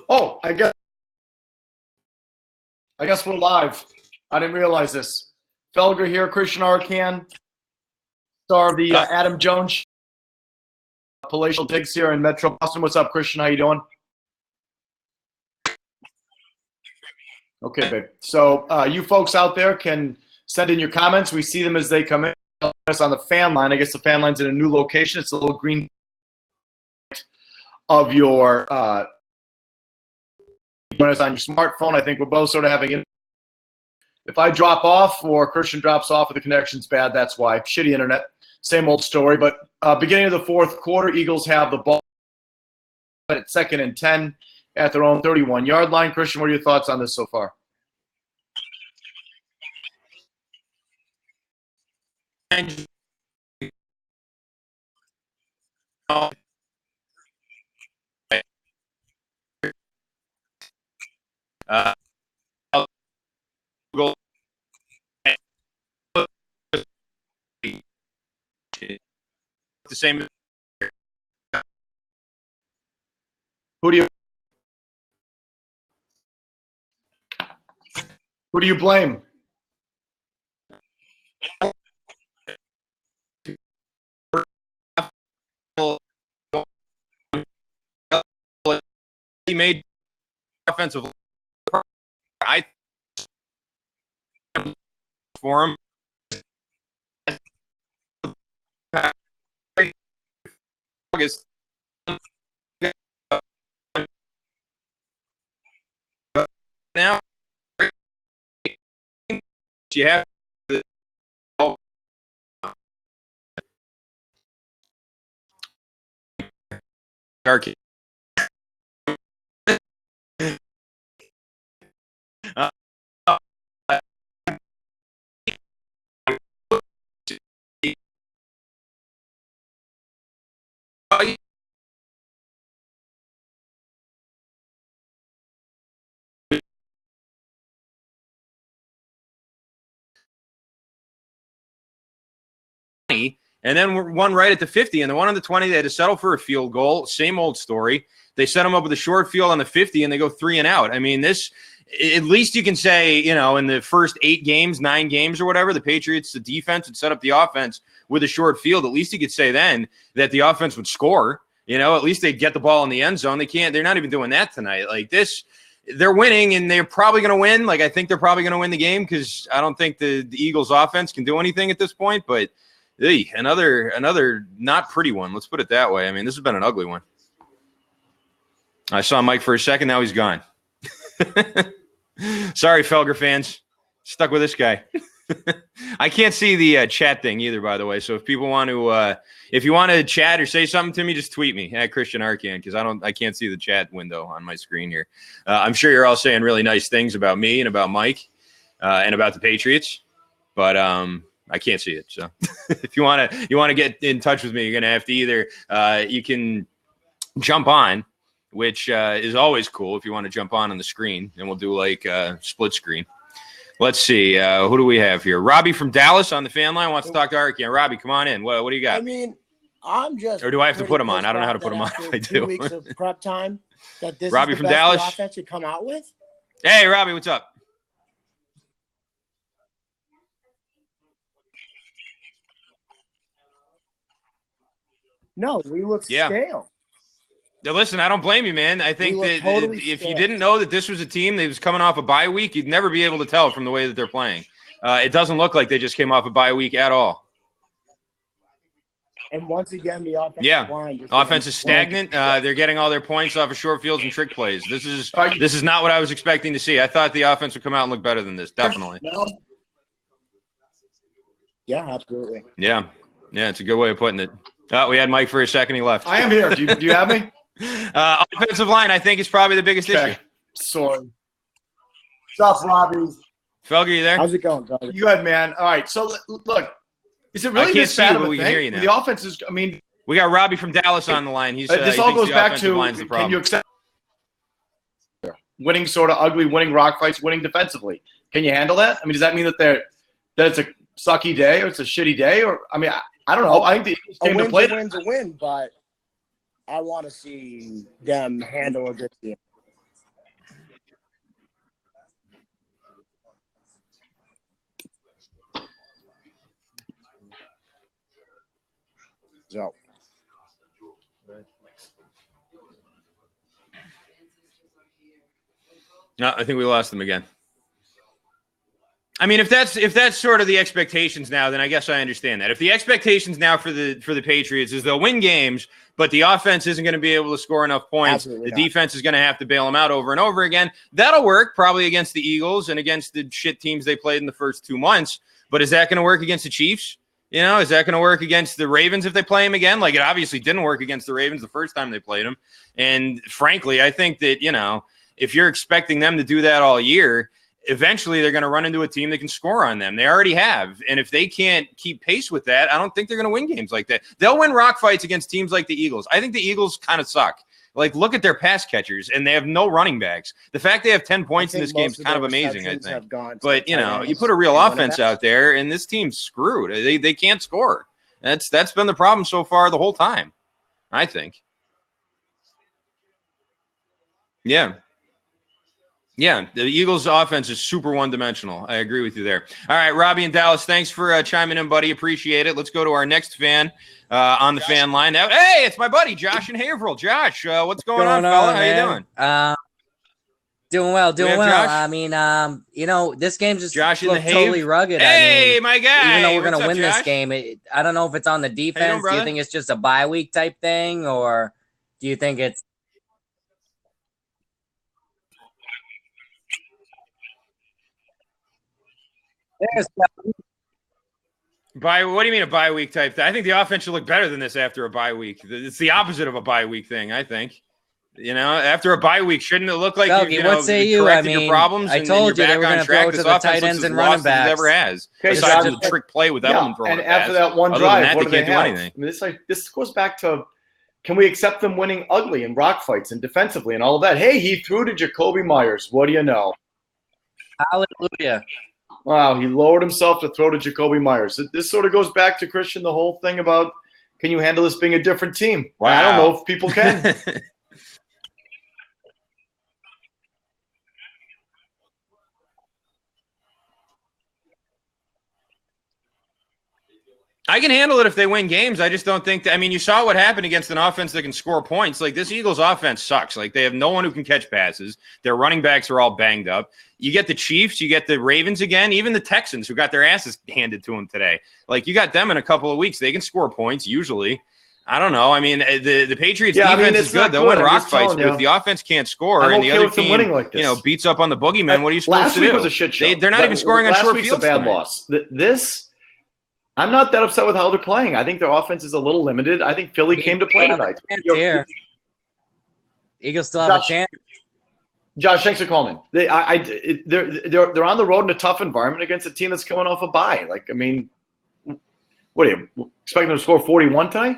Oh, I guess we're live. I didn't realize this. Felger here, Christian Arcand, star of the Adam Jones show, Palatial Digs here in Metro Boston. What's up, Christian? How you doing? Okay, babe. So you folks out there can send in your comments. We see them as they come in. Us on the fan line. I guess the fan line's in a new location. It's a little green of your when it's on your smartphone. I think we're both sort of having it. If I drop off or Christian drops off or the connection's bad, that's why. Shitty internet. Same old story. But beginning of the fourth quarter, Eagles have the ball at 2nd and 10 at their own 31-yard line. Christian, what are your thoughts on this so far? The same. Who do you blame? He made offensive. I for him. August. Now you have the dark. And then one right at the 50, and the one on the 20, they had to settle for a field goal. Same old story. They set them up with a short field on the 50, and they go 3 and out. I mean, this, at least you can say, you know, in the first 9 games or whatever, the Patriots, the defense would set up the offense with a short field. At least you could say then that the offense would score. You know, at least they'd get the ball in the end zone. They're not even doing that tonight. Like this, they're winning, and they're probably going to win. Like, I think they're probably going to win the game because I don't think the Eagles offense can do anything at this point, but another not pretty one. Let's put it that way. I mean, this has been an ugly one. I saw Mike for a second. Now he's gone. Sorry, Felger fans. Stuck with this guy. I can't see the chat thing either, by the way. So if people want to, if you want to chat or say something to me, just tweet me at Christian Arcand because I can't see the chat window on my screen here. I'm sure you're all saying really nice things about me and about Mike and about the Patriots, but I can't see it. So if you want to get in touch with me, you're going to have to either you can jump on, which is always cool if you want to jump on the screen, and we'll do like split screen. Let's see. Who do we have here? Robbie from Dallas on the fan line wants to talk to Arky. Robbie, come on in. What do you got? I mean, I'm just. Or do I have to put him on? I don't know how to put him on. I do. 2 weeks of prep time. That this Robbie is the from best Dallas. the offense should come out with. Hey, Robbie, what's up? No, we look stale. Now, listen, I don't blame you, man. I think that totally if you didn't know that this was a team that was coming off a bye week, you'd never be able to tell from the way that they're playing. It doesn't look like they just came off a bye week at all. And once again, the offensive line. Offense is stagnant. They're getting all their points off of short fields and trick plays. This is not what I was expecting to see. I thought the offense would come out and look better than this, definitely. Yeah, absolutely. Yeah, it's a good way of putting it. We had Mike for a second. He left. I am here. Do you have me? Offensive line, I think, is probably the biggest issue. Sorry. What's up, Robbie? Felger, you there? How's it going, Felger? Good, man. All right. So, look, is it really this bad of a thing? The offense is, I mean. We got Robbie from Dallas on the line. He's this all goes back to, can you accept winning sort of ugly, winning rock fights, winning defensively? Can you handle that? I mean, does that mean that it's a sucky day or it's a shitty day? Or, I mean, I don't know. I think the Eagles came to play. A win's a win, but I want to see them handle a good team. So. No, I think we lost them again. I mean, if that's sort of the expectations now, then I guess I understand that. If the expectations now for the Patriots is they'll win games, but the offense isn't going to be able to score enough points, the defense is going to have to bail them out over and over again. That'll work probably against the Eagles and against the shit teams they played in the first 2 months. But is that going to work against the Chiefs? You know, is that going to work against the Ravens if they play them again? Like, it obviously didn't work against the Ravens the first time they played them. And frankly, I think that, you know, if you're expecting them to do that all year, eventually they're going to run into a team that can score on them. They already have. And if they can't keep pace with that, I don't think they're going to win games like that. They'll win rock fights against teams like the Eagles. I think the Eagles kind of suck. Like, look at their pass catchers, and they have no running backs. The fact they have 10 points in this game is kind of amazing, I think. But, you know, you put a real offense out there, and this team's screwed. They can't score. That's been the problem so far the whole time, I think. Yeah. Yeah, the Eagles' offense is super one-dimensional. I agree with you there. All right, Robbie in Dallas, thanks for chiming in, buddy. Appreciate it. Let's go to our next fan on the fan line now. Hey, it's my buddy, Josh in Haverhill. Josh, what's going on, fella? How you doing? Doing well. Josh? I mean, you know, this game just Josh in the totally rugged. Hey, I mean, my guy. Even though we're going to win Josh? this game, I don't know if it's on the defense. Do you think it's just a bye week type thing, or do you think it's What do you mean a bye week type thing? I think the offense should look better than this after a bye week. It's the opposite of a bye week thing, I think. You know, after a bye week, shouldn't it look like Felky, what say you? I mean, your problems I told you they were going to throw to the tight ends and running backs. Ever has, okay, besides the trick play with Edelman throwing and after that one drive, what do they have? Anything. I mean, this goes back to, can we accept them winning ugly in rock fights and defensively and all of that? Hey, he threw to Jacoby Myers. What do you know? Hallelujah. Wow, he lowered himself to throw to Jacoby Myers. This sort of goes back to, Christian, the whole thing about, can you handle this being a different team? Wow. I don't know if people can. I can handle it if they win games. I just don't think that. I mean, you saw what happened against an offense that can score points. Like, this Eagles offense sucks. Like, they have no one who can catch passes. Their running backs are all banged up. You get the Chiefs, you get the Ravens again, even the Texans who got their asses handed to them today. Like, you got them in a couple of weeks. They can score points usually. I don't know. I mean, the Patriots defense is good. They'll win rock fights, but if the offense can't score and the other team, like this. You know, beats up on the boogeyman, what are you supposed to do? Last week was a shit show. They're not even scoring on short fields. Last week's a bad loss. This, I'm not that upset with how they're playing. I think their offense is a little limited. I think Philly came to play tonight. Eagles still have a chance. Josh, thanks for calling. They're on the road in a tough environment against a team that's coming off a bye. Like, I mean, what are you expecting them to score 41 tonight?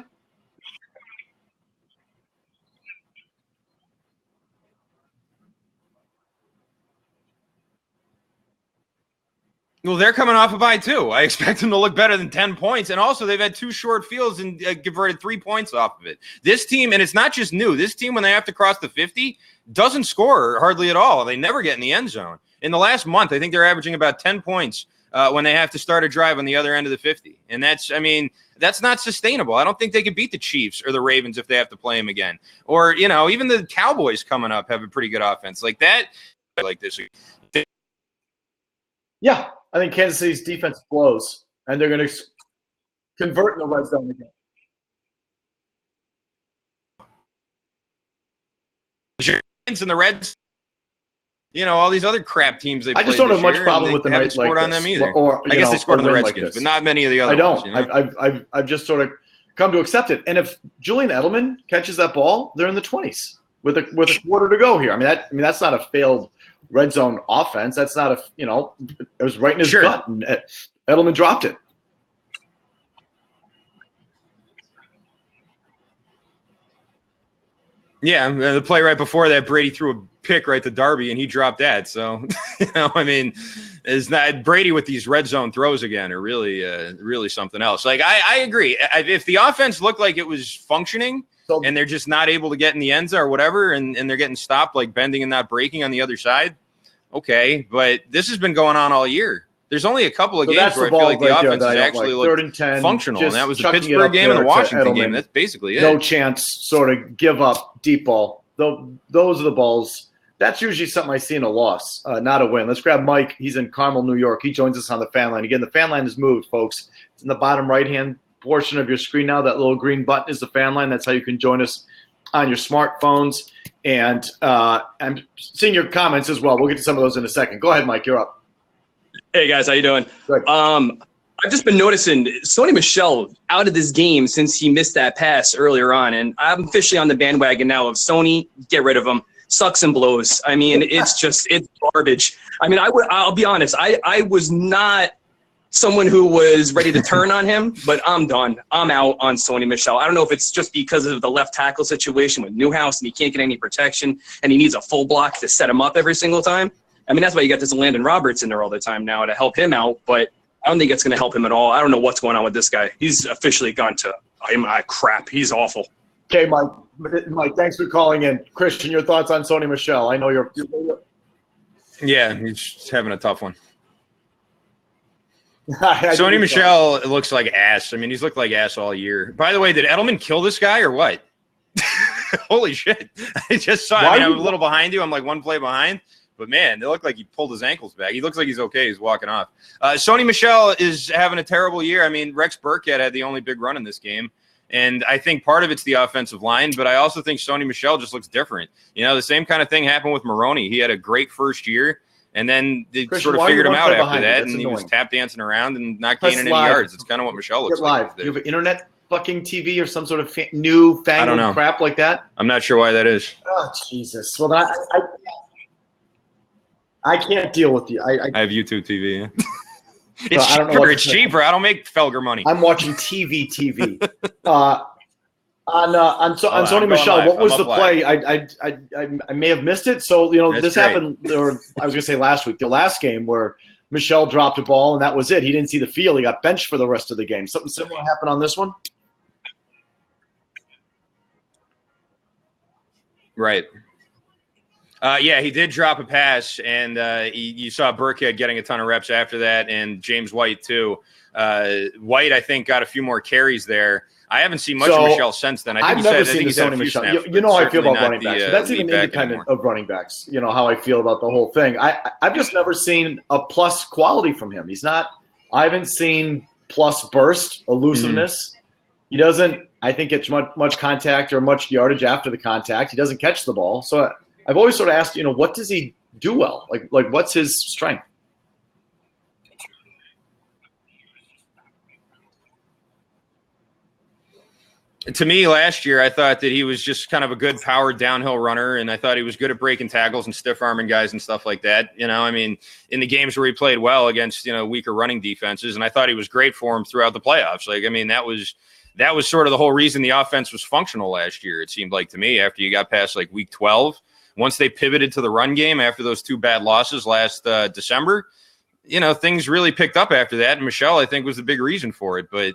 Well, they're coming off a bye too. I expect them to look better than 10 points. And also, they've had 2 short fields and converted 3 points off of it. This team, and it's not just new, this team, when they have to cross the 50, doesn't score hardly at all. They never get in the end zone. In the last month, I think they're averaging about 10 points when they have to start a drive on the other end of the 50. And that's not sustainable. I don't think they could beat the Chiefs or the Ravens if they have to play them again. Or, you know, even the Cowboys coming up have a pretty good offense. Like that, like this. Yeah, I think Kansas City's defense blows, and they're going to convert in the red zone again. And the Reds, you know, all these other crap teams they. I just don't have much problem with the night like on them either. Or I guess they scored on the Redskins, but not many of the other. I don't. Ones, you know? I've just sort of come to accept it. And if Julian Edelman catches that ball, they're in the 20s with a quarter to go here. I mean that's not a failed red zone offense. That's not a, you know, it was right in his gut, and Edelman dropped it. Yeah, the play right before that, Brady threw a pick right to Darby, and he dropped that. So, you know, I mean, is not Brady with these red zone throws again are really something else. Like, I agree. If the offense looked like it was functioning and they're just not able to get in the end zone or whatever, and they're getting stopped, like bending and not breaking on the other side, okay. But this has been going on all year. There's only a couple of games where I feel like the offense has actually looked functional, and that was the Pittsburgh game and the Washington game. That's basically it. No chance, sort of give up deep ball. Those are the balls. That's usually something I see in a loss, not a win. Let's grab Mike. He's in Carmel, New York. He joins us on the fan line. Again, the fan line has moved, folks. It's in the bottom right-hand portion of your screen now. That little green button is the fan line. That's how you can join us on your smartphones. And I'm seeing your comments as well. We'll get to some of those in a second. Go ahead, Mike. You're up. Hey guys, how you doing? Good. I've just been noticing Sony Michel out of this game since he missed that pass earlier on, and I'm officially on the bandwagon now of Sony. Get rid of him. Sucks and blows. I mean, it's garbage. I mean, I'll be honest. I was not someone who was ready to turn on him, but I'm done. I'm out on Sony Michel. I don't know if it's just because of the left tackle situation with Newhouse and he can't get any protection and he needs a full block to set him up every single time. I mean, that's why you got this Landon Roberts in there all the time now to help him out, but I don't think it's going to help him at all. I don't know what's going on with this guy. He's officially gone to crap. He's awful. Okay, Mike, thanks for calling in. Christian, your thoughts on Sony Michel? I know you're yeah, he's having a tough one. Sony Michel looks like ass. I mean, he's looked like ass all year. By the way, did Edelman kill this guy or what? Holy shit. I just saw it. I'm a little behind you. I'm like one play behind. But, man, it looked like he pulled his ankles back. He looks like he's okay. He's walking off. Sony Michel is having a terrible year. I mean, Rex Burkhead had the only big run in this game. And I think part of it's the offensive line, but I also think Sony Michel just looks different. You know, the same kind of thing happened with Maroney. He had a great first year, and then they sort of figured him out after that, and he was tap dancing around and not gaining any yards. It's kind of what Michel looks like. You have an internet fucking TV or some sort of new fangled crap like that? I'm not sure why that is. Oh, Jesus. Well, I can't deal with you. I have YouTube TV. It's cheaper. It's cheaper. I don't make Felger money. I'm watching TV. On Sony Michel, what was the play? I may have missed it. So, you know, this happened, or I was going to say last week, the last game where Michel dropped a ball and that was it. He didn't see the field. He got benched for the rest of the game. Something similar happened on this one? Right. Yeah, he did drop a pass, and you saw Burkhead getting a ton of reps after that, and James White too. White, I think, got a few more carries there. I haven't seen much of Michel since then. I've never seen the Sony Michel. You know how I feel about running backs. That's even independent of running backs. You know how I feel about the whole thing. I've just never seen a plus quality from him. He's not. I haven't seen plus burst, elusiveness. He doesn't, I think, get much contact or much yardage after the contact. He doesn't catch the ball. So I've always sort of asked, you know, what does he do well? Like what's his strength? To me, last year, I thought that he was just kind of a good powered downhill runner, and I thought he was good at breaking tackles and stiff arming guys and stuff like that. You know, I mean, in the games where he played well against, you know, weaker running defenses, and I thought he was great for him throughout the playoffs. Like, I mean, that was sort of the whole reason the offense was functional last year, it seemed like to me, after you got past like week 12. Once they pivoted to the run game after those two bad losses last December, you know, things really picked up after that. And Michel, I think, was the big reason for it. But,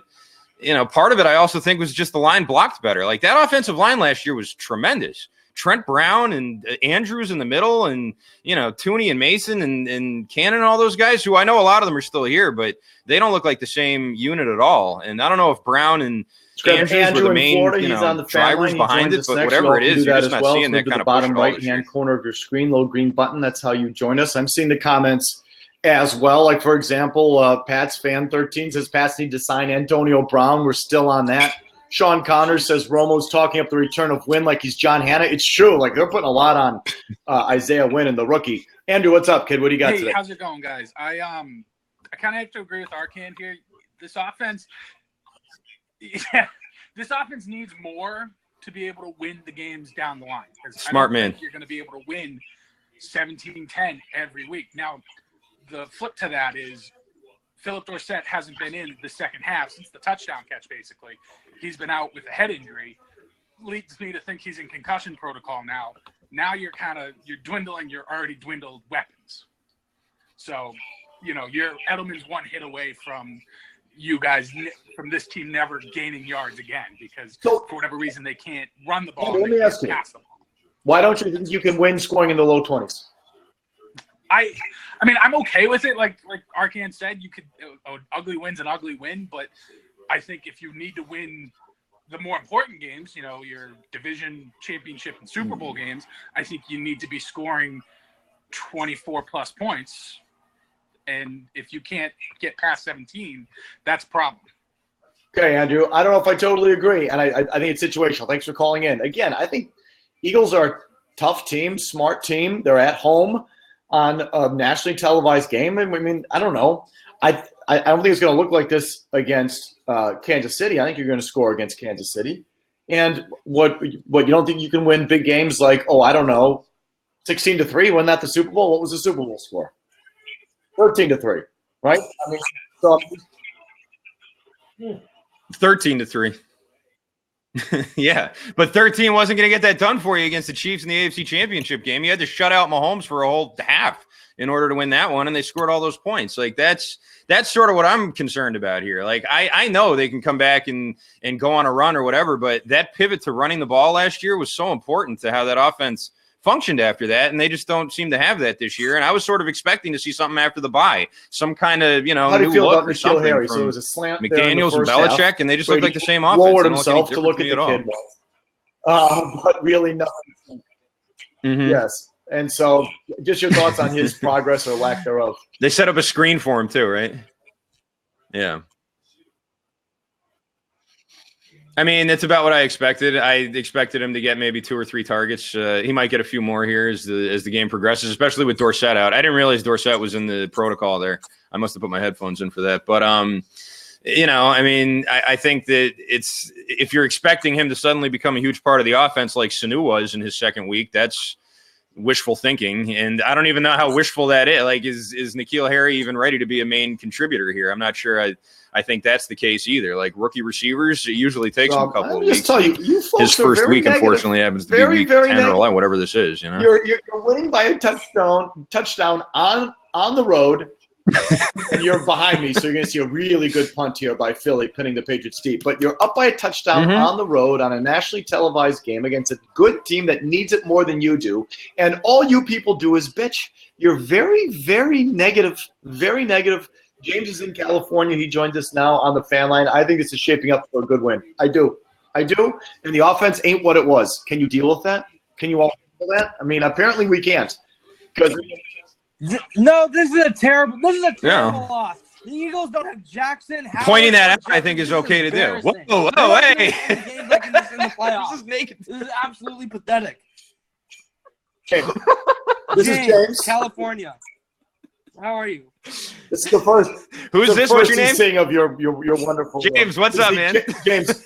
you know, part of it I also think was just the line blocked better. Like that offensive line last year was tremendous. Trent Brown and Andrews in the middle and, you know, Tooney and Mason and Cannon and all those guys who I know a lot of them are still here, but they don't look like the same unit at all. And I don't know if Brown and Andrews were the main, you know, drivers behind it, but whatever it is, you're just not seeing that kind of push at all. Bottom right-hand corner of your screen, little green button. That's how you join us. I'm seeing the comments as well. Like, for example, Pat's fan 13 says Pats need to sign Antonio Brown. We're still on that. Sean Connors says Romo's talking up the return of Wynn like he's John Hanna. It's true. Like, they're putting a lot on Isaiah Wynn and the rookie. Andrew, what's up, kid? What do you got today? Hey, how's it going, guys? I kind of have to agree with Arcand here. This offense needs more to be able to win the games down the line. Smart man. You're going to be able to win 17-10 every week. Now, the flip to that is Philip Dorsett hasn't been in the second half since the touchdown catch, basically. He's been out with a head injury. Leads me to think he's in concussion protocol now. Now you're dwindling your already dwindled weapons. So, you know, Edelman's one hit away from you guys, from this team never gaining yards again because for whatever reason they can't run the ball. Let me ask you, why don't you think you can win scoring in the low 20s? I mean, I'm okay with it. Like Arcan said, you could ugly win's an ugly win, but I think if you need to win the more important games, your division, championship, and Super Bowl games, I think you need to be scoring 24 plus points. And if you can't get past 17, that's a problem. Okay, Andrew. I don't know if I totally agree, and I think it's situational. Thanks for calling in. Again, I think Eagles are a tough team, smart team. They're at home on a nationally televised game. I mean, I don't know. I don't think it's going to look like this against Kansas City. I think you're going to score against Kansas City. And what you don't think you can win big games like, I don't know, 16-3, wasn't that the Super Bowl? What was the Super Bowl score? 13-3, right? I mean, so 13-3. Yeah, but 13 wasn't going to get that done for you against the Chiefs in the AFC Championship game. You had to shut out Mahomes for a whole half in order to win that one, and they scored all those points. Like that's sort of what I'm concerned about here. Like I know they can come back and go on a run or whatever, but that pivot to running the ball last year was so important to how that offense functioned after that, and they just don't seem to have that this year. And I was sort of expecting to see something after the bye, some kind of how do you new feel look about or something Harry? from So it was a slant McDaniels and Belichick, half. and they just look like the same offense. Lowered himself to look at the kid but really nothing. Mm-hmm. Yes, and so just your thoughts on his progress or lack thereof. They set up a screen for him too, right? Yeah. I mean, it's about what I expected. I expected him to get maybe 2 or 3 targets. He might get a few more here as the game progresses, especially with Dorsett out. I didn't realize Dorsett was in the protocol there. I must have put my headphones in for that. But, I mean, I think that if you're expecting him to suddenly become a huge part of the offense like Sanu was in his second week, that's wishful thinking. And I don't even know how wishful that is. Like, is N'Keal Harry even ready to be a main contributor here? I'm not sure. I think that's the case either. Like rookie receivers, it usually takes them a couple of weeks. Tell you his first week, negative. Unfortunately, happens to be week 10 negative. Or 11, whatever this is. You're winning by a touchdown on the road, and you're behind me, so you're going to see a really good punt here by Philly pinning the Patriots deep. But you're up by a touchdown on the road on a nationally televised game against a good team that needs it more than you do, and all you people do is bitch. You're very, very negative, very negative. James is in California. He joins us now on the fan line. I think this is shaping up for a good win. I do. And the offense ain't what it was. Can you deal with that? Can you all handle that? I mean, apparently we can't. No, this is a terrible loss. The Eagles don't have Jackson. Howard, pointing that out, I think, is okay to do. Whoa, hey! Like this in the playoffs. This is naked. This is absolutely pathetic. Okay. This is James, California. How are you? This is the first. Who's this? What's your name? Saying of your wonderful James. What's up, man? James.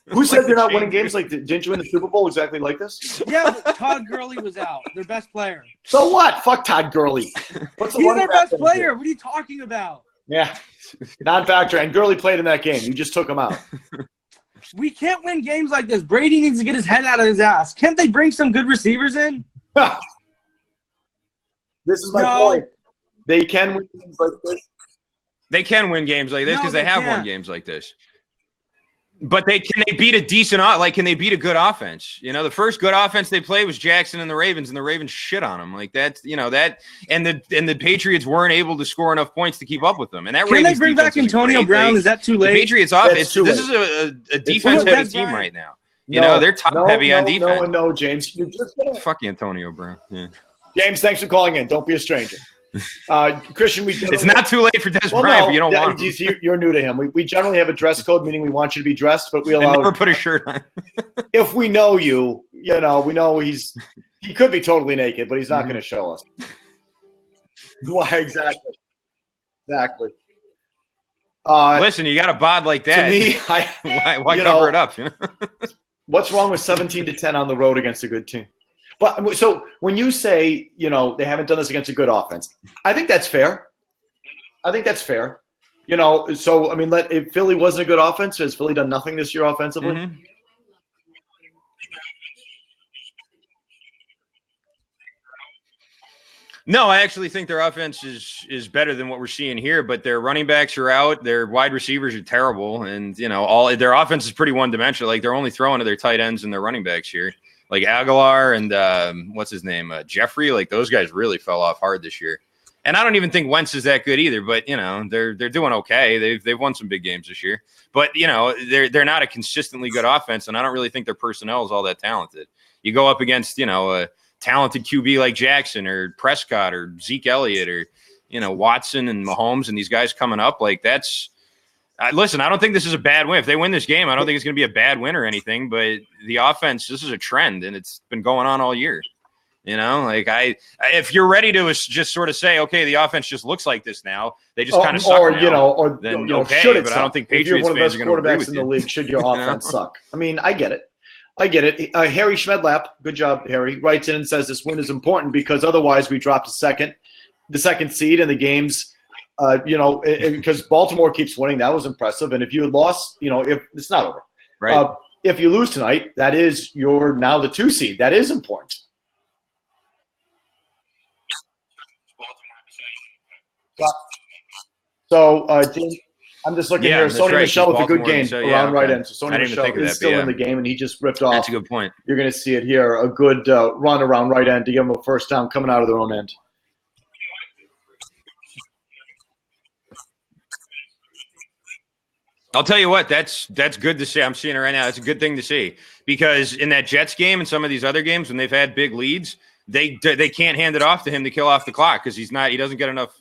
Who said they're not winning games like this? Didn't you win the Super Bowl exactly like this? Yeah, but Todd Gurley was out, their best player. So what? Fuck Todd Gurley. He's their best player. What are you talking about? Yeah, non-factor. And Gurley played in that game. You just took him out. We can't win games like this. Brady needs to get his head out of his ass. Can't they bring some good receivers in? This is my point. They can win games like this. They can win games like this because they have won games like this. But can they beat a decent can they beat a good offense? The first good offense they played was Jackson and the Ravens shit on them. Like that's that and the Patriots weren't able to score enough points to keep up with them. And that can they bring back Antonio Brown? Is that too late? The Patriots offense. This is a defense heavy team right now. They're top heavy on defense. No, James. You just fuck Antonio Brown. Yeah. James, thanks for calling in. Don't be a stranger. Christian, it's not too late for Des Bryant, but you don't want him. You're new to him. We generally have a dress code, meaning we want you to be dressed, but we allow. Never put a shirt on. If we know you, we know he could be totally naked, but he's not going to show us. Why exactly? Listen, you got a bod like that. To me, why cover it up? What's wrong with 17-10 on the road against a good team? But so when you say, they haven't done this against a good offense, I think that's fair. So, I mean, if Philly wasn't a good offense, has Philly done nothing this year offensively? Mm-hmm. No, I actually think their offense is better than what we're seeing here, but their running backs are out. Their wide receivers are terrible. And, all their offense is pretty one-dimensional. Like, they're only throwing to their tight ends and their running backs here. Like Aguilar and what's his name, Jeffrey. Like those guys really fell off hard this year. And I don't even think Wentz is that good either, but they're doing okay. They've won some big games this year. But they're not a consistently good offense, and I don't really think their personnel is all that talented. You go up against, a talented QB like Jackson or Prescott or Zeke Elliott or, Watson and Mahomes and these guys coming up, like that's listen, I don't think this is a bad win. If they win this game, I don't think it's going to be a bad win or anything, but the offense, this is a trend and it's been going on all year. If you're ready to just sort of say, okay, the offense just looks like this now, they just kind of suck now, then okay, should it but suck? I don't think Patriots if you're one of the best fans are going to agree quarterbacks with in the you. league, should your offense suck? I mean, I get it. Harry Schmedlap, good job, Harry, writes in and says this win is important because otherwise we drop the second seed in the games. Because Baltimore keeps winning, that was impressive. And if you had lost, if it's not over, right? If you lose tonight, that is you're now the 2 seed. That is important. So, I'm just looking here. Sony Michel with a good game around right end. So Sony Michel is still in the game, and he just ripped off. That's a good point. You're going to see it here. A good run around right end to give them a first down coming out of their own end. I'll tell you what, that's good to see. I'm seeing it right now. It's a good thing to see because in that Jets game and some of these other games when they've had big leads, they can't hand it off to him to kill off the clock because he doesn't get enough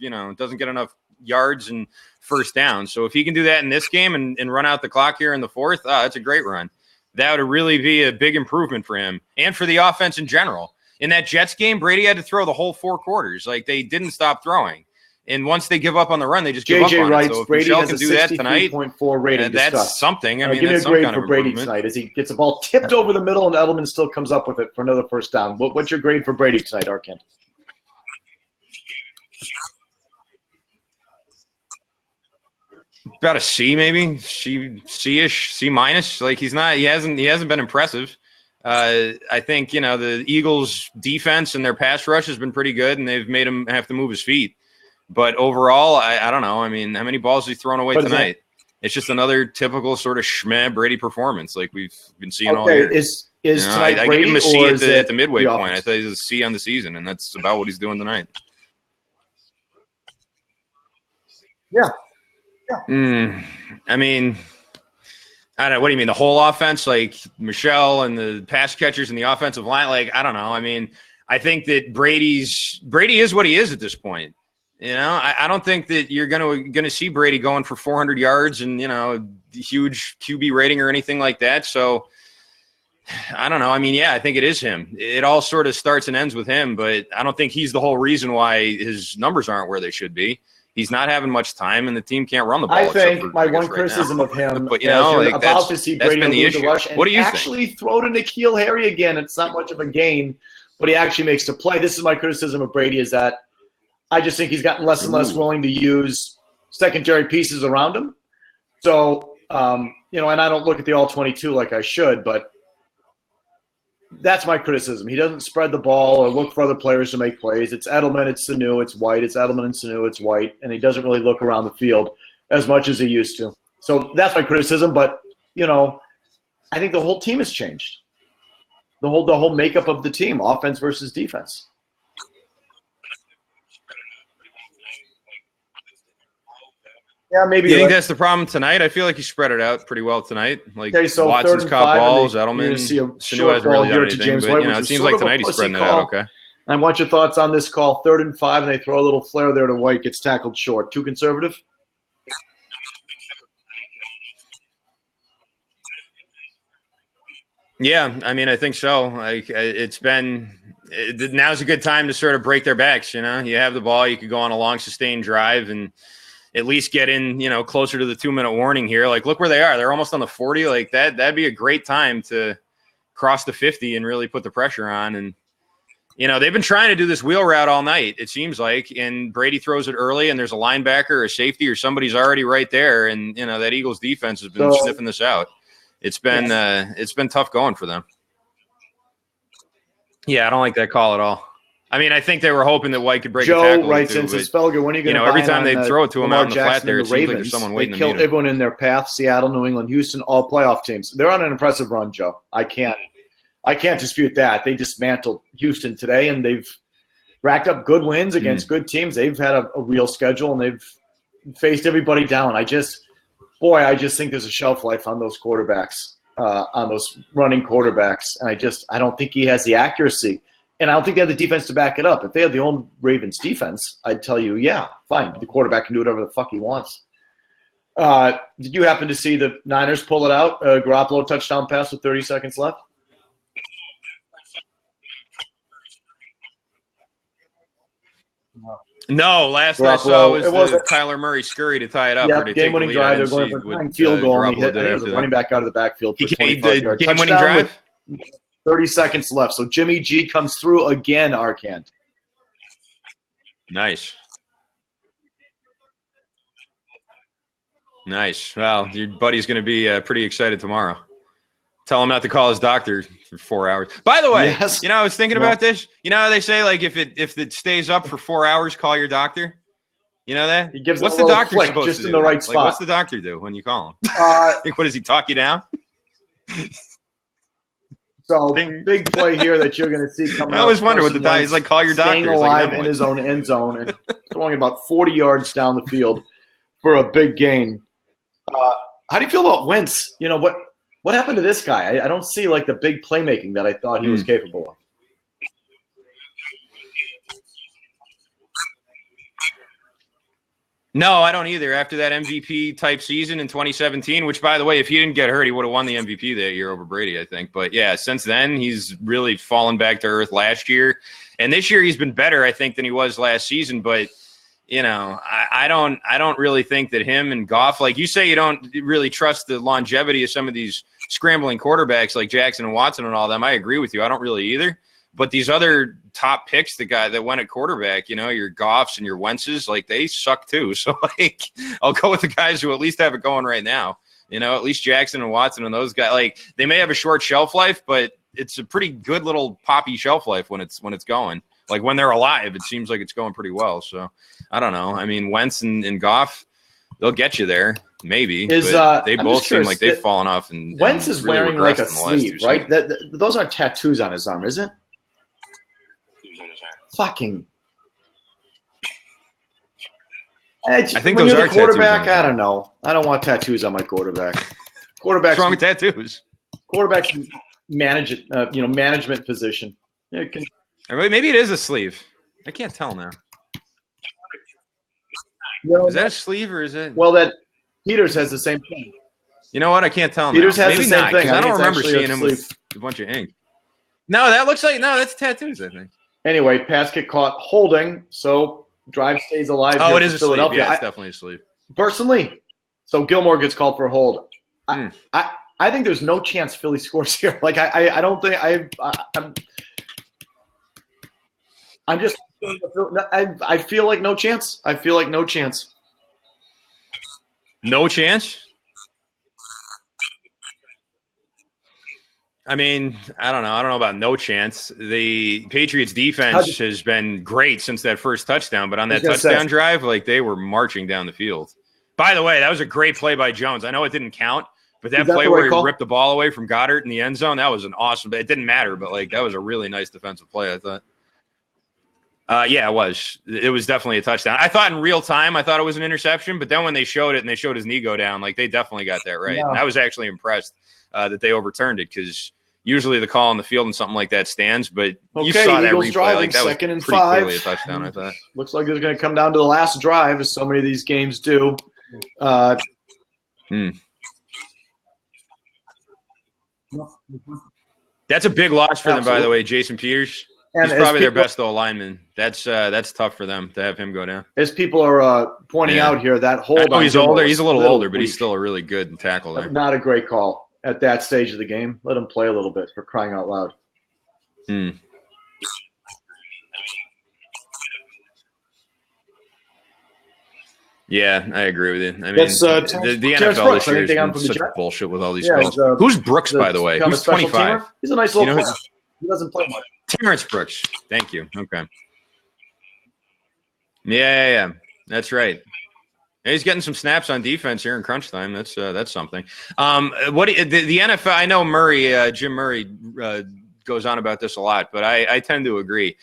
yards and first down. So if he can do that in this game and run out the clock here in the fourth, that's a great run. That would really be a big improvement for him and for the offense in general. In that Jets game, Brady had to throw the whole 4 quarters. Like they didn't stop throwing. And once they give up on the run, they just give up on writes, it. So if Brady Michel has can a do that tonight, 63.4 rating. That's something. I mean, give me a that's some grade kind for of Brady improvement. tonight as he gets a ball tipped over the middle and Edelman still comes up with it for another first down. What's your grade for Brady tonight, Arkin? About a C, maybe C-ish, C minus. Like he hasn't been impressive. I think the Eagles' defense and their pass rush has been pretty good, and they've made him have to move his feet. But overall, I don't know. I mean, how many balls has he thrown away tonight? It's just another typical sort of schmeh Brady performance like we've been seeing all year. Is tonight I Brady gave him a C at the midway point. Offense? I thought he was a C on the season, and that's about what he's doing tonight. Yeah. I mean, I don't know. What do you mean? The whole offense, like Michel and the pass catchers and the offensive line? Like, I don't know. I mean, I think that Brady is what he is at this point. I don't think that you're gonna see Brady going for 400 yards and huge QB rating or anything like that. So I don't know. I mean, yeah, I think it is him. It all sort of starts and ends with him, but I don't think he's the whole reason why his numbers aren't where they should be. He's not having much time, and the team can't run the ball. I think my one criticism of him, but about to see Brady been the issue. The rush and what do you actually throw to N'Keal Harry again. It's not much of a gain, but he actually makes the play. This is my criticism of Brady is that I just think he's gotten less and less willing to use secondary pieces around him. So, and I don't look at the all 22 like I should, but that's my criticism. He doesn't spread the ball or look for other players to make plays. It's Edelman, it's Sanu, it's White. It's Edelman and Sanu, it's White. And he doesn't really look around the field as much as he used to. So that's my criticism. But, I think the whole team has changed. The whole makeup of the team, offense versus defense. Yeah, maybe. You think that's the problem tonight? I feel like he spread it out pretty well tonight. Like so Watson's caught balls, Edelman. Sanu hasn't really done anything, but it seems like tonight he's spreading it out. Okay. I want your thoughts on this call. 3rd and 5, and they throw a little flare there to White. Gets tackled short. Too conservative? Yeah, I mean, I think so. Like now's a good time to sort of break their backs. You have the ball, you could go on a long sustained drive and at least get in, closer to the 2-minute warning here. Like, look where they are. They're almost on the 40. Like that'd be a great time to cross the 50 and really put the pressure on. And, they've been trying to do this wheel route all night, it seems like, and Brady throws it early and there's a linebacker or a safety or somebody's already right there. And, that Eagles defense has been sniffing this out. It's been tough going for them. Yeah, I don't like that call at all. I mean, I think they were hoping that White could break a tackle. Joe writes in, says, Felger, when are you going to every time they throw it to him out in the flat there, it seems like Ravens, there's someone waiting to killed meet him. everyone in their path. Seattle, New England, Houston, all playoff teams. They're on an impressive run, Joe. I can't dispute that. They dismantled Houston today, and they've racked up good wins against good teams. They've had a real schedule, and they've faced everybody down. I just think there's a shelf life on those quarterbacks, on those running quarterbacks. And I don't think he has the accuracy. And I don't think they have the defense to back it up. If they had the old Ravens defense, I'd tell you, yeah, fine. The quarterback can do whatever the fuck he wants. Did you happen to see the Niners pull it out? Garoppolo touchdown pass with 30 seconds left? No, last I saw was the Kyler Murray scurry to tie it up. Yeah, game-winning drive. They're going for a field goal. And he hit the running back out of the backfield for 25 yards. Game-winning drive? 30 seconds left. So Jimmy G comes through again, Arcand. Nice. Nice. Well, your buddy's going to be pretty excited tomorrow. Tell him not to call his doctor for 4 hours. By the way, yes. I was thinking about this. You know how they say, like, if it stays up for 4 hours, call your doctor? You know that? He gives what's the doctor supposed just to do? In the right spot. Like, what's the doctor do when you call him? What does he talk you down? So big play here that you're going to see coming. I always wonder what the guy is like. Call your doctor. Staying alive in his own end zone and throwing about 40 yards down the field for a big gain. How do you feel about Wentz? You know what happened to this guy? I don't see like the big playmaking that I thought he was capable of. No, I don't either. After that MVP type season in 2017, which, by the way, if he didn't get hurt, he would have won the MVP that year over Brady, I think. But yeah, since then, he's really fallen back to earth last year. And this year he's been better, I think, than he was last season. But, I don't really think that him and Goff, like you say, you don't really trust the longevity of some of these scrambling quarterbacks like Jackson and Watson and all them. I agree with you. I don't really either. But these other top picks, the guy that went at quarterback, your Goffs and your Wentzes, like they suck too. So like, I'll go with the guys who at least have it going right now. At least Jackson and Watson and those guys, like they may have a short shelf life, but it's a pretty good little poppy shelf life when it's going. Like when they're alive, it seems like it's going pretty well. So I don't know. I mean, Wentz and Goff, they'll get you there. Maybe. They both seem like they've fallen off. And Wentz is really wearing like a sleeve, right? Those aren't tattoos on his arm, is it? Fucking. I think when those you're are the quarterback. tattoos. I don't know. I don't want tattoos on my quarterback. Quarterbacks. What's wrong with tattoos? Quarterbacks manage it. Management position. Yeah, maybe it is a sleeve. I can't tell now. Is that a sleeve or is it? Well, that Peters has the same thing. You know what? I can't tell now. Peters has maybe the same not, thing. I don't remember seeing him with a bunch of ink. No, that looks like that's tattoos. I think. Anyway, pass get caught holding, so drive stays alive. Oh, it is a sleeve. Philadelphia. Yeah, it's definitely a sleeve. Personally, so Gilmore gets called for a hold. I think there's no chance Philly scores here. Like I don't think I'm just I feel like no chance. I feel like no chance. No chance? I mean, I don't know. I don't know about no chance. The Patriots defense has been great since that first touchdown, but on that touchdown drive, like they were marching down the field. By the way, that was a great play by Jones. I know it didn't count, but that play where he ripped the ball away from Goddard in the end zone, that was an awesome. It didn't matter, but like that was a really nice defensive play, I thought. Yeah, it was. It was definitely a touchdown. I thought in real time, I thought it was an interception, but then when they showed it and they showed his knee go down, like they definitely got that right. Yeah. And I was actually impressed that they overturned it because usually the call on the field and something like that stands, but you saw that Eagles replay. Driving, like that was second and pretty 5. Clearly a touchdown, I thought. Looks like it's going to come down to the last drive, as so many of these games do. That's a big loss for them, by the way, Jason Peters. He's probably their best lineman. That's tough for them to have him go down. As people are pointing out here, that hold on. He's older. He's a little older, but he's still a really good tackle there. Not a great call at that stage of the game. Let him play a little bit, for crying out loud. Yeah, I agree with you. I mean, the NFL this year has been such bullshit with all these calls. Who's Brooks, by the way? Who's 25? He's a nice little player. He doesn't play much. Terrence Brooks. Thank you. Okay. Yeah. That's right. He's getting some snaps on defense here in crunch time. That's something. The NFL? I know Jim Murray goes on about this a lot, but I tend to agree.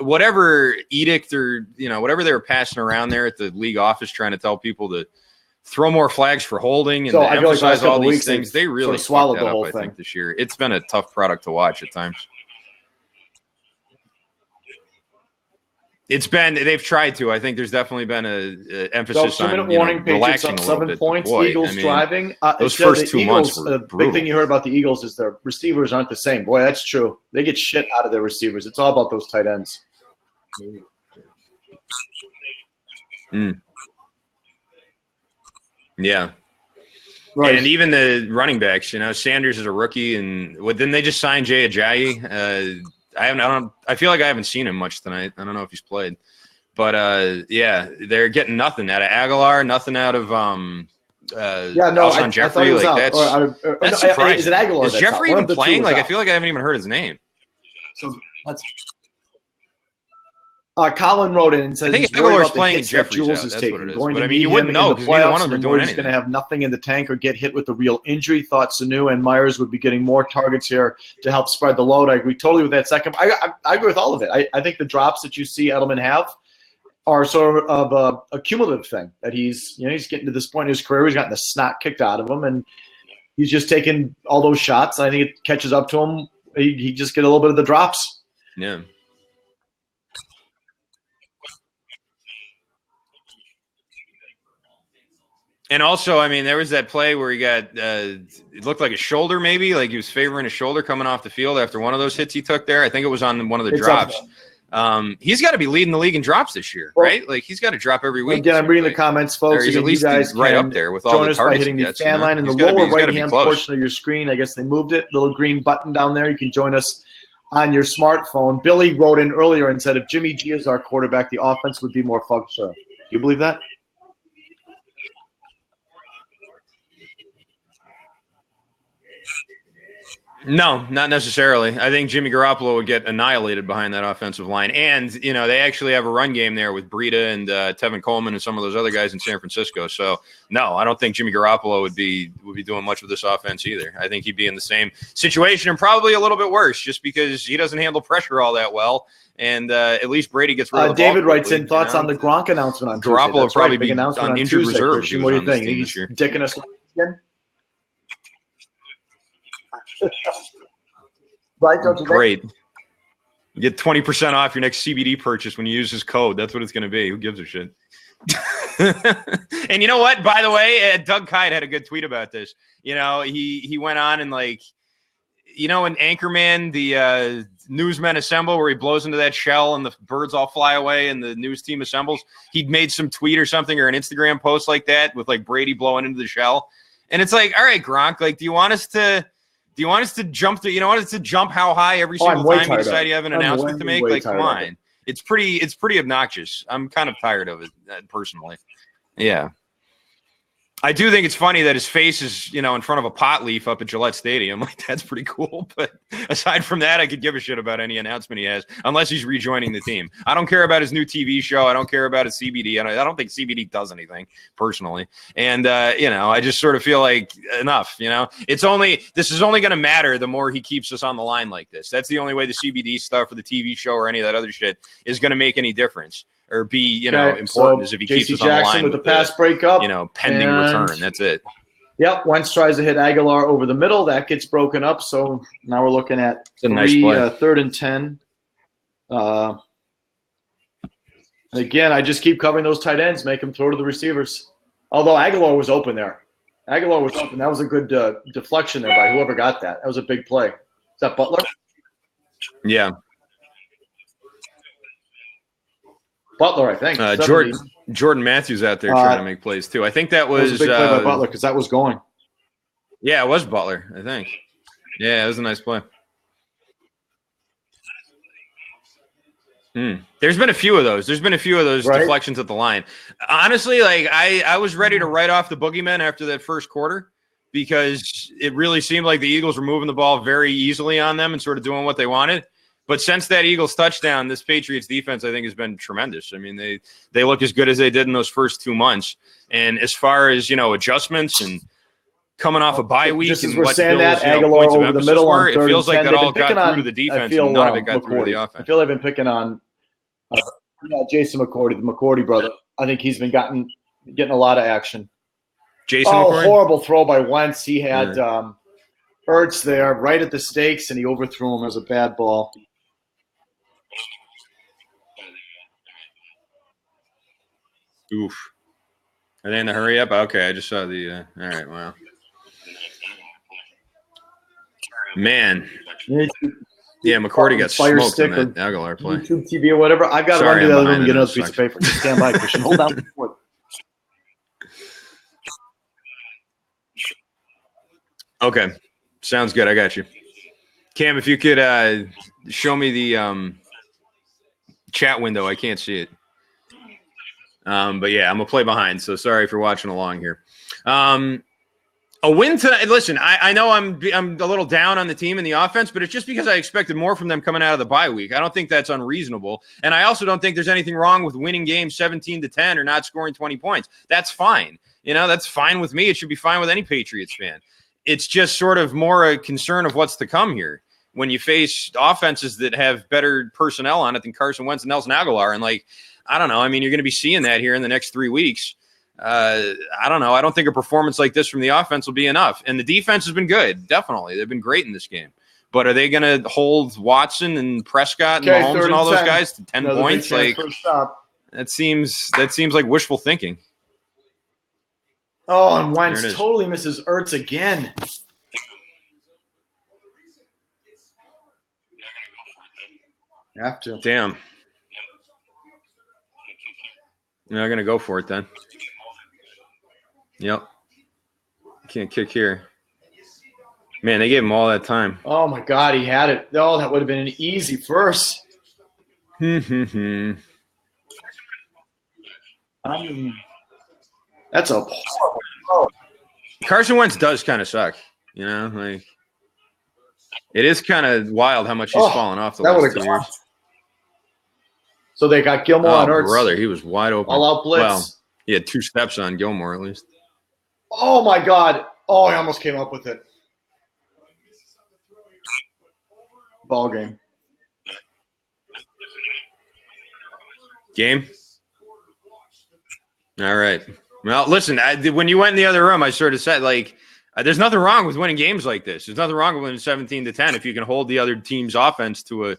whatever edict or, whatever they were passing around there at the league office trying to tell people to throw more flags for holding and to emphasize all these things, they really sort of swallowed the whole up, thing. I think, this year. It's been a tough product to watch at times. They've tried to. I think there's definitely been a emphasis on warning, relaxing Patriots a up little 7 bit. points. Boy, Eagles driving. Those first 2 months were the big thing you heard about the Eagles is their receivers aren't the same. Boy, that's true. They get shit out of their receivers. It's all about those tight ends. Yeah. Right. And even the running backs, Sanders is a rookie, and didn't they just sign Jay Ajayi? I feel like I haven't seen him much tonight. I don't know if he's played, but they're getting nothing out of Aguilar, nothing out of Alshon Jeffrey. That's surprising. Is it Aguilar? Is Jeffrey even playing? I feel like I haven't even heard his name. So that's. Colin wrote in and said, I think Aguilar's playing and Jeffrey's out. That's what it is. But you wouldn't know because neither one of them are doing anything. He's going to have nothing in the tank or get hit with a real injury. Thought Sanu and Myers would be getting more targets here to help spread the load. I agree totally with that second. I agree with all of it. I think the drops that you see Edelman have are sort of a cumulative thing that he's getting to this point in his career. He's gotten the snot kicked out of him, and he's just taking all those shots. I think it catches up to him. He just get a little bit of the drops. Yeah. And also, there was that play where he got it looked like a shoulder, maybe like he was favoring a shoulder coming off the field after one of those hits he took there. I think it was on one of the drops. He's got to be leading the league in drops this year, right? Like he's got to drop every week. Again, I'm reading the comments, folks. He's at least right up there with all the targets he gets. Fan line in the lower right-hand portion of your screen. I guess they moved it. Little green button down there. You can join us on your smartphone. Billy wrote in earlier and said, if Jimmy G is our quarterback, the offense would be more functional. Do you believe that? No, not necessarily. I think Jimmy Garoppolo would get annihilated behind that offensive line. And, they actually have a run game there with Breida and Tevin Coleman and some of those other guys in San Francisco. So, no, I don't think Jimmy Garoppolo would be doing much with this offense either. I think he'd be in the same situation and probably a little bit worse just because he doesn't handle pressure all that well. And at least Brady gets rid of the ball. David writes in thoughts on the Gronk announcement on Garoppolo Tuesday. will probably be on injured reserve. What do you think? He's dicking us again? Right, don't you Great. You get 20% off your next CBD purchase when you use his code. That's what it's going to be. Who gives a shit? And you know what? By the way, Doug Kite had a good tweet about this. He went on and in Anchorman, the newsmen assemble where he blows into that shell and the birds all fly away and the news team assembles. He'd made some tweet or something or an Instagram post like that with Brady blowing into the shell. And it's all right, Gronk, do you want us to jump how high every single time you decide you have an announcement to make? Come on. It's pretty obnoxious. I'm kind of tired of it personally. Yeah. I do think it's funny that his face is, in front of a pot leaf up at Gillette Stadium. That's pretty cool. But aside from that, I could give a shit about any announcement he has, unless he's rejoining the team. I don't care about his new TV show. I don't care about his CBD. I don't think CBD does anything personally. And, I just sort of feel like enough, this is only going to matter the more he keeps us on the line like this. That's the only way the CBD stuff or the TV show or any of that other shit is going to make any difference. Or be, important as if he keeps us on the line with the pass breakup, pending return. That's it. Yep. Wentz tries to hit Aguilar over the middle. That gets broken up. So now we're looking at third and 10. Again, I just keep covering those tight ends, make them throw to the receivers. Although Aguilar was open there. That was a good deflection there by whoever got that. That was a big play. Is that Butler? Yeah. Butler, I think. Jordan Matthews out there trying to make plays too. I think that was a big play by Butler because that was going. Yeah, it was Butler, I think. Yeah, it was a nice play. There's been a few of those. Deflections at the line. Honestly, I was ready to write off the boogeyman after that first quarter because it really seemed like the Eagles were moving the ball very easily on them and sort of doing what they wanted. But since that Eagles touchdown, this Patriots defense, I think, has been tremendous. I mean, they look as good as they did in those first 2 months. And as far as, adjustments and coming off a bye week and what Bill's points of emphasis were, it feels like that all got through to the defense and none of it got through to the offense. I feel they've been picking on Yeah, Jason McCourty, the McCourty brother. I think he's been getting a lot of action. Jason McCourty? Horrible throw by Wentz. He had Ertz there right at the stakes, and he overthrew him as a bad ball. Oof. Are they in the hurry up? Okay, I just saw the all right, wow. Man. Yeah, McCourty got smoked on that Aguilar play. YouTube TV or whatever. I've got to run to the other room and get another piece of paper. Just stand by, Christian. Hold down. Okay. Sounds good. I got you. Cam, if you could show me the chat window. I can't see it. But yeah, I'm a play behind, so sorry for watching along here. A win tonight. Listen, I know I'm a little down on the team and the offense, but it's just because I expected more from them coming out of the bye week. I don't think that's unreasonable, and I also don't think there's anything wrong with winning games 17-10 or not scoring 20 points. That's fine. That's fine with me. It should be fine with any Patriots fan. It's just sort of more a concern of what's to come here when you face offenses that have better personnel on it than Carson Wentz and Nelson Aguilar, and I don't know. I mean, you're going to be seeing that here in the next 3 weeks. I don't know. I don't think a performance like this from the offense will be enough. And the defense has been good. Definitely. They've been great in this game. But are they going to hold Watson and Prescott and Mahomes and all those guys to 10 points? That seems like wishful thinking. Oh, and Wentz totally misses Ertz again. You have to. Damn. You're not going to go for it then. Yep. Can't kick here. Man, they gave him all that time. Oh, my God. He had it. Oh, that would have been an easy first. That's a horrible throw. Carson Wentz does kind of suck. It is kind of wild how much he's fallen off the last 2 years. So they got Gilmore on Ertz. Brother, he was wide open. All out blitz. Well, he had 2 steps on Gilmore at least. Oh, my God. Oh, I almost came up with it. Ball game. Game? All right. Well, listen, when you went in the other room, I sort of said, there's nothing wrong with winning games like this. There's nothing wrong with winning 17-10 if you can hold the other team's offense to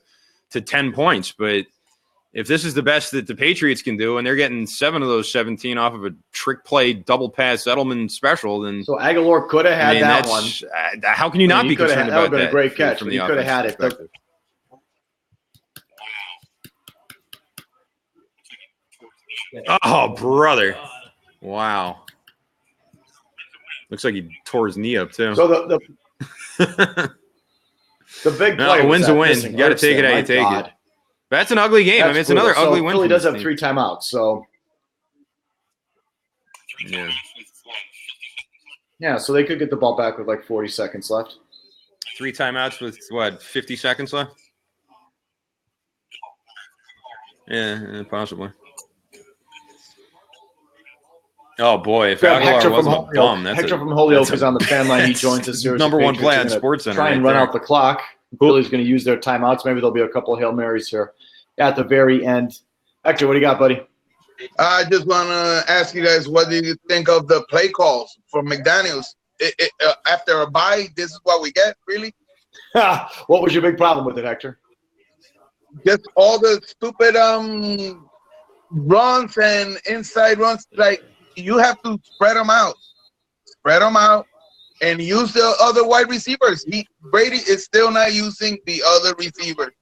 10 points. But if this is the best that the Patriots can do, and they're getting 7 of those 17 off of a trick play, double pass Edelman special, then so Aguilar could have had that one. How can you not be concerned about that? That would have been a great catch. From the could have had it. Oh, brother! Wow. Looks like he tore his knee up too. So the big play. A win's a win. You got to take it how you take it. That's an ugly game. It's another ugly win. Philly does have 3 timeouts, so yeah, so they could get the ball back with 40 seconds left. 3 timeouts with what, 50 seconds left? Yeah, possibly. Oh boy, if Aguilar wasn't a bum, that's Hector from Holyoke is on the fan line. He joins us. Number 1 play on SportsCenter. Try and run out the clock. Philly's going to use their timeouts. Maybe there'll be a couple of Hail Marys here at the very end. Hector, what do you got, buddy? I just want to ask you guys, what do you think of the play calls for McDaniels? After a bye, this is what we get, really? What was your big problem with it, Hector? Just all the stupid runs and inside runs. You have to spread them out. Spread them out. And use the other wide receivers. Brady is still not using the other receivers.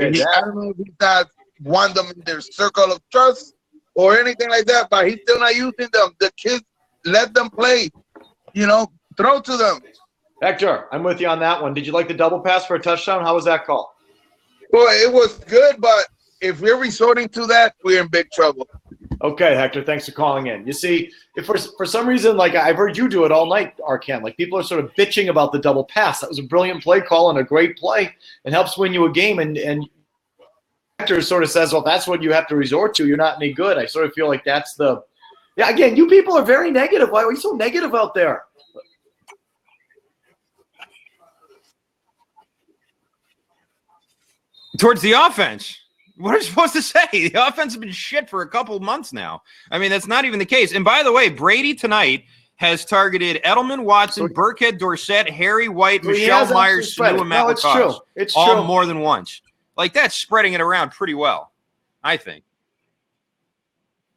I don't know if he's not want them in their circle of trust or anything like that, but he's still not using them. The kids, let them play. Throw to them. Hector, I'm with you on that one. Did you like the double pass for a touchdown? How was that call? Well, it was good, but if we're resorting to that, we're in big trouble. Okay, Hector, thanks for calling in. You see, if for some reason, I've heard you do it all night, Arcan, people are sort of bitching about the double pass. That was a brilliant play call and a great play. It helps win you a game. And Hector sort of says, well, that's what you have to resort to. You're not any good. I sort of feel like that's again, you people are very negative. Why are you so negative out there? Towards the offense. What are you supposed to say? The offense has been shit for a couple months now. I mean, that's not even the case. And by the way, Brady tonight has targeted Edelman, Watson, Burkhead, Dorsett, Harry White, Michelle Myers, Sanu, and Matt LaCosse. It's all true. More than once. Like, that's spreading it around pretty well, I think.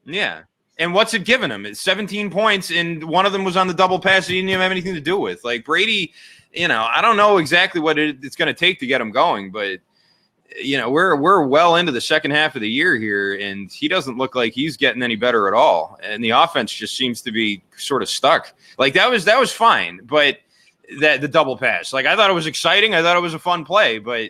Yeah. And what's it given him? It's 17 points, and one of them was on the double pass he didn't even have anything to do with. Like, Brady, I don't know exactly what it's going to take to get him going, but we're well into the second half of the year here, and he doesn't look like he's getting any better at all. And the offense just seems to be sort of stuck. Like, that was fine, but the double pass, like, I thought it was exciting. I thought it was a fun play, but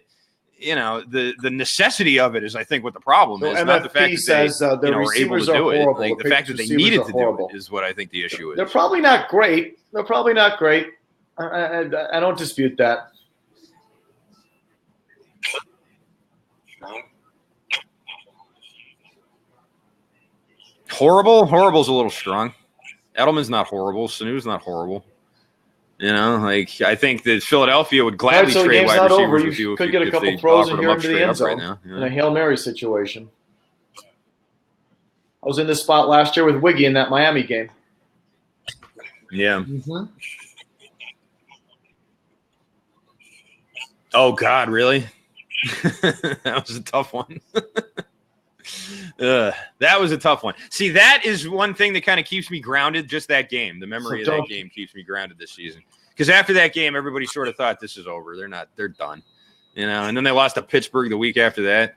the necessity of it is, I think, what the problem is. Not the fact that they were able to do it. Like, the fact that they needed to do it is what I think the issue is. They're probably not great. I don't dispute that. Horrible's a little strong. Edelman's not horrible. Sanu's not horrible. I think that Philadelphia would gladly trade wide receivers with you. Could get a couple throws in here into the end zone right now, in a Hail Mary situation. I was in this spot last year with Wiggy in that Miami game. Yeah. Oh, God, really? That was a tough one. That was a tough one. See, that is one thing that kind of keeps me grounded, just that game. The memory of that game keeps me grounded this season. Because after that game, everybody sort of thought this is over. They're done. And then they lost to Pittsburgh the week after that.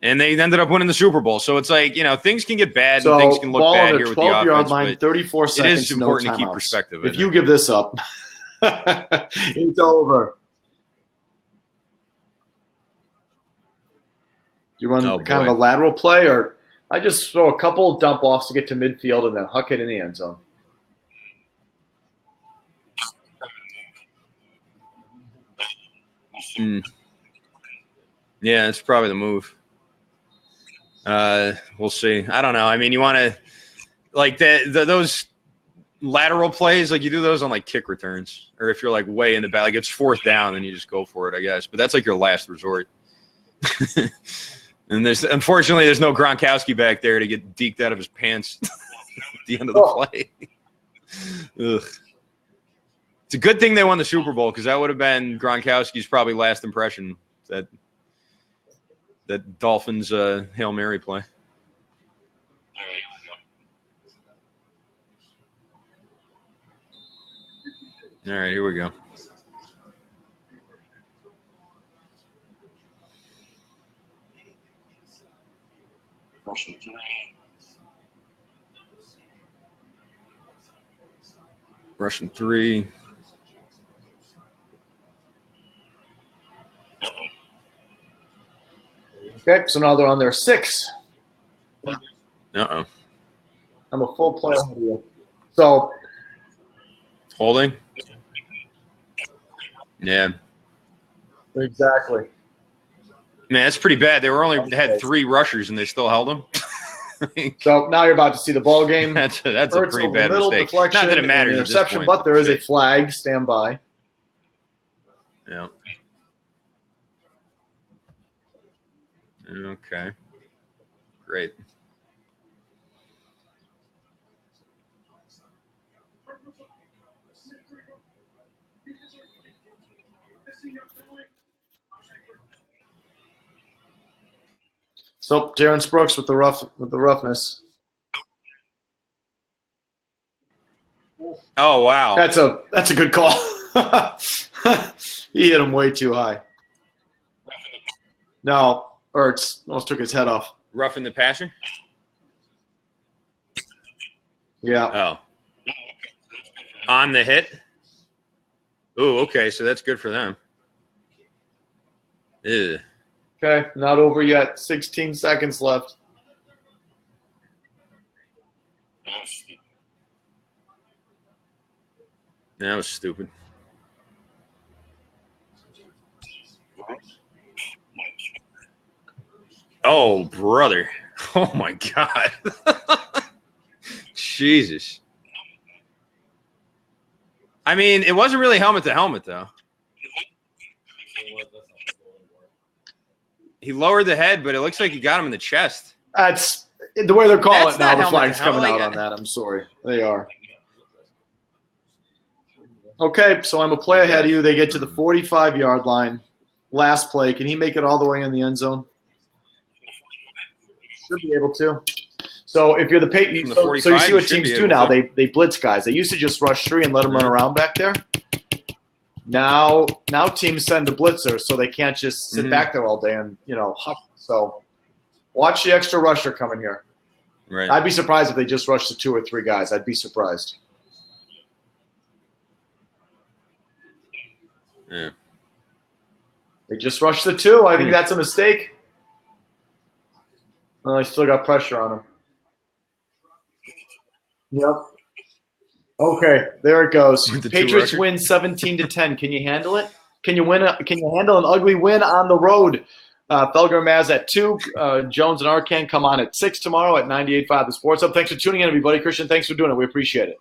And they ended up winning the Super Bowl. So it's like, things can get bad and things can look bad here with the offense. Line, 34 seconds, it is important to keep perspective. If you give this up, it's over. You run kind of a lateral play, or I just throw a couple dump offs to get to midfield and then huck it in the end zone. Yeah, it's probably the move. We'll see. I don't know. I mean, you want to like those lateral plays, like you do those on like kick returns, or if you're like way in the back, like it's fourth down, then you just go for it, I guess. But that's like your last resort. And unfortunately there's no Gronkowski back there to get deked out of his pants at the end of the play. Ugh. It's a good thing they won the Super Bowl, because that would have been Gronkowski's probably last impression, that Dolphins Hail Mary play. All right, here we go. Russian 3. Okay, so now they're on their 6. Uh-oh. I'm a full play ahead of you. So holding? Yeah. Exactly. Man, that's pretty bad. They were only had 3 rushers and they still held them. So now you're about to see the ball game. That's a pretty bad mistake. Not that it matters. Interception, but there is a flag. Stand by. Yeah. Okay. Great. So Terrence Brooks with the roughness. Oh wow. That's a good call. He hit him way too high. No, Ertz almost took his head off. Roughing the passer? Yeah. Oh. On the hit? Ooh, okay, so that's good for them. Ew. Okay, not over yet. 16 seconds left. That was stupid. Oh, brother. Oh, my God. Jesus. I mean, it wasn't really helmet to helmet, though. He lowered the head, but it looks like he got him in the chest. That's the way they're calling That's it now. not The helmet flag's to coming helmet. out on that. I'm sorry. They are. Okay, so I'm a play ahead of you. They get to the 45-yard line. Last play. Can he make it all the way in the end zone? Should be able to. So if you're the Patriots, so you see what teams do now. They blitz guys. They used to just rush 3 and let them run around back there. Now teams send a blitzer, so they can't just sit back there all day and huff. So watch the extra rusher coming here. Right. I'd be surprised if they just rushed the 2 or 3 guys. I'd be surprised. Yeah. They just rushed the 2. I think that's a mistake. Well, I still got pressure on him. Yep. Okay, there it goes. Patriots win 17-10. Can you handle it? Can you handle an ugly win on the road? Felger Maz at 2. Jones and Arcan come on at 6 tomorrow at 98.5 The Sports Hub. Thanks for tuning in, everybody. Christian, thanks for doing it. We appreciate it.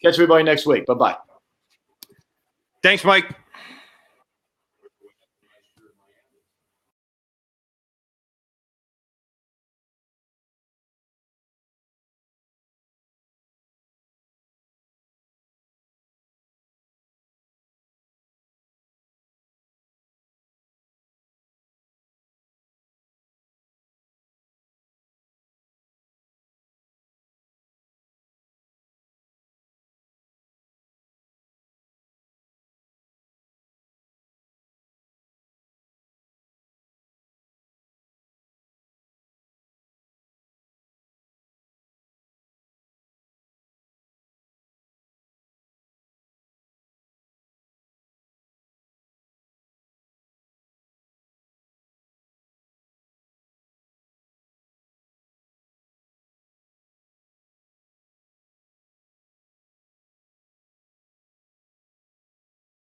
Catch everybody next week. Bye-bye. Thanks, Mike.